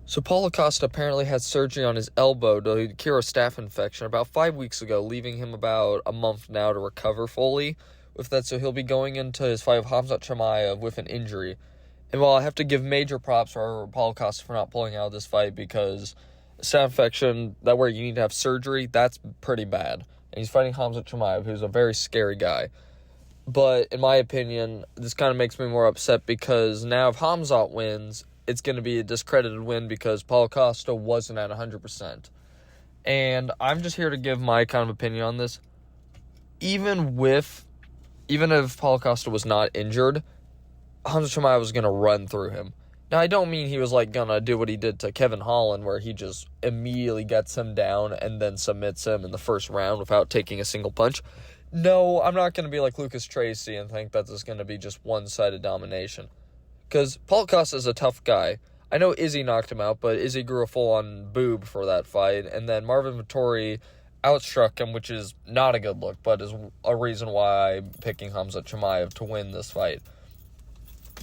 So Paulo Costa apparently had surgery on his elbow to cure a staph infection about 5 weeks ago, leaving him about a month now to recover fully with that. So he'll be going into his fight with Khamzat Chimaev with an injury. And while I have to give major props for Paulo Costa for not pulling out of this fight because staph infection, that where you need to have surgery, that's pretty bad. And he's fighting Khamzat Chimaev, who's a very scary guy. But in my opinion, this kind of makes me more upset because now if Khamzat wins, it's going to be a discredited win because Paulo Costa wasn't at 100%. And I'm just here to give my kind of opinion on this. Even if Paulo Costa was not injured, Khamzat Chimaev was going to run through him. Now, I don't mean he was going to do what he did to Kevin Holland, where he just immediately gets him down and then submits him in the first round without taking a single punch. No, I'm not going to be like Lucas Tracy and think that this is going to be just one-sided domination. Because Paulo Costa is a tough guy. I know Izzy knocked him out, but Izzy grew a full-on boob for that fight. And then Marvin Vettori outstruck him, which is not a good look, but is a reason why I'm picking Khamzat Chimaev to win this fight.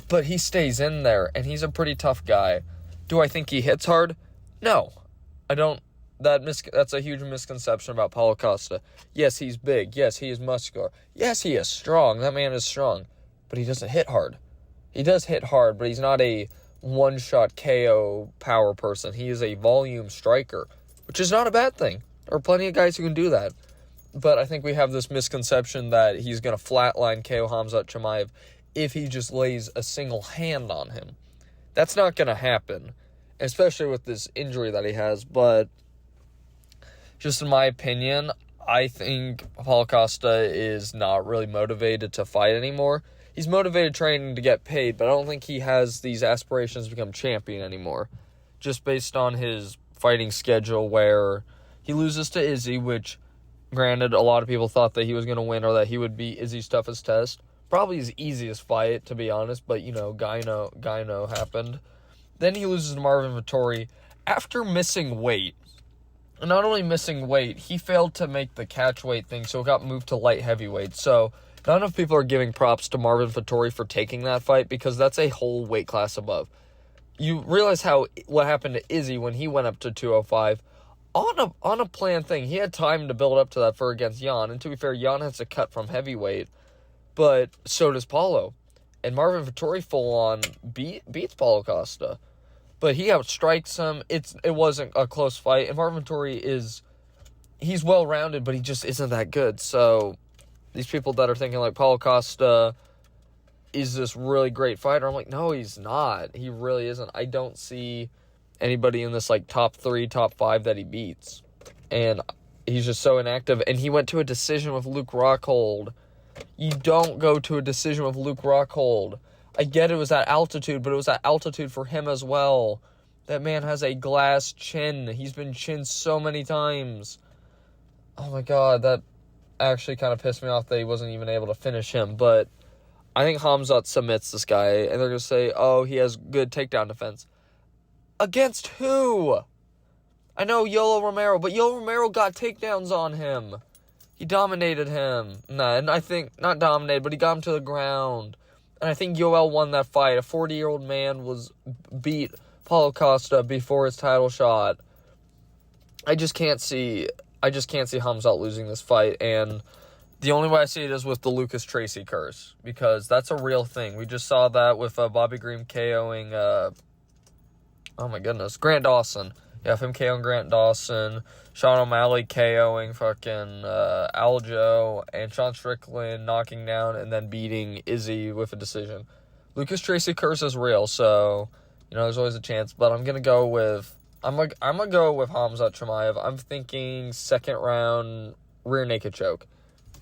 But he stays in there, and he's a pretty tough guy. Do I think he hits hard? No. I don't. That's a huge misconception about Paulo Costa. Yes, he's big. Yes, he is muscular. Yes, he is strong. That man is strong. But he doesn't hit hard. He does hit hard, but he's not a one-shot KO power person. He is a volume striker, which is not a bad thing. There are plenty of guys who can do that. But I think we have this misconception that he's going to flatline KO Khamzat Chimaev if he just lays a single hand on him. That's not going to happen, especially with this injury that he has. But just in my opinion, I think Paulo Costa is not really motivated to fight anymore. He's motivated training to get paid, but I don't think he has these aspirations to become champion anymore. Just based on his fighting schedule where he loses to Izzy, which, granted, a lot of people thought that he was going to win or that he would beat Izzy's toughest test. Probably his easiest fight, to be honest, but, Gyno happened. Then he loses to Marvin Vettori after missing weight. And not only missing weight, he failed to make the catch weight thing, so it got moved to light heavyweight. So not enough people are giving props to Marvin Vettori for taking that fight because that's a whole weight class above. You realize what happened to Izzy when he went up to 205 on a planned thing. He had time to build up to that for against Jan, and to be fair, Jan has to cut from heavyweight, but so does Paulo. And Marvin Vettori full on beats Paulo Costa, but he outstrikes him. It wasn't a close fight, and Marvin Vettori he's well rounded, but he just isn't that good. So these people that are thinking like Paulo Costa is this really great fighter, I'm like, no, he's not. He really isn't. I don't see anybody in this top 3, top 5 that he beats. And he's just so inactive. And he went to a decision with Luke Rockhold. You don't go to a decision with Luke Rockhold. I get it was at altitude, but it was at altitude for him as well. That man has a glass chin. He's been chinned so many times. Oh my God, that actually kind of pissed me off that he wasn't even able to finish him. But I think Khamzat submits this guy, and they're going to say, oh, he has good takedown defense. Against who? I know Yoel Romero, but Yoel Romero got takedowns on him. He dominated him. Nah, and I think, not dominated, but he got him to the ground. And I think Yoel won that fight. A 40-year-old man beat Paulo Costa before his title shot. I just can't see Khamzat losing this fight, and the only way I see it is with the Lucas Tracy curse, because that's a real thing. We just saw that with Bobby Green KOing, Grant Dawson. Yeah, him KOing Grant Dawson, Sean O'Malley KOing fucking Aljo, and Sean Strickland knocking down and then beating Izzy with a decision. Lucas Tracy curse is real, so there's always a chance. But I'm gonna go with Khamzat Chimaev. I'm thinking second round rear naked choke.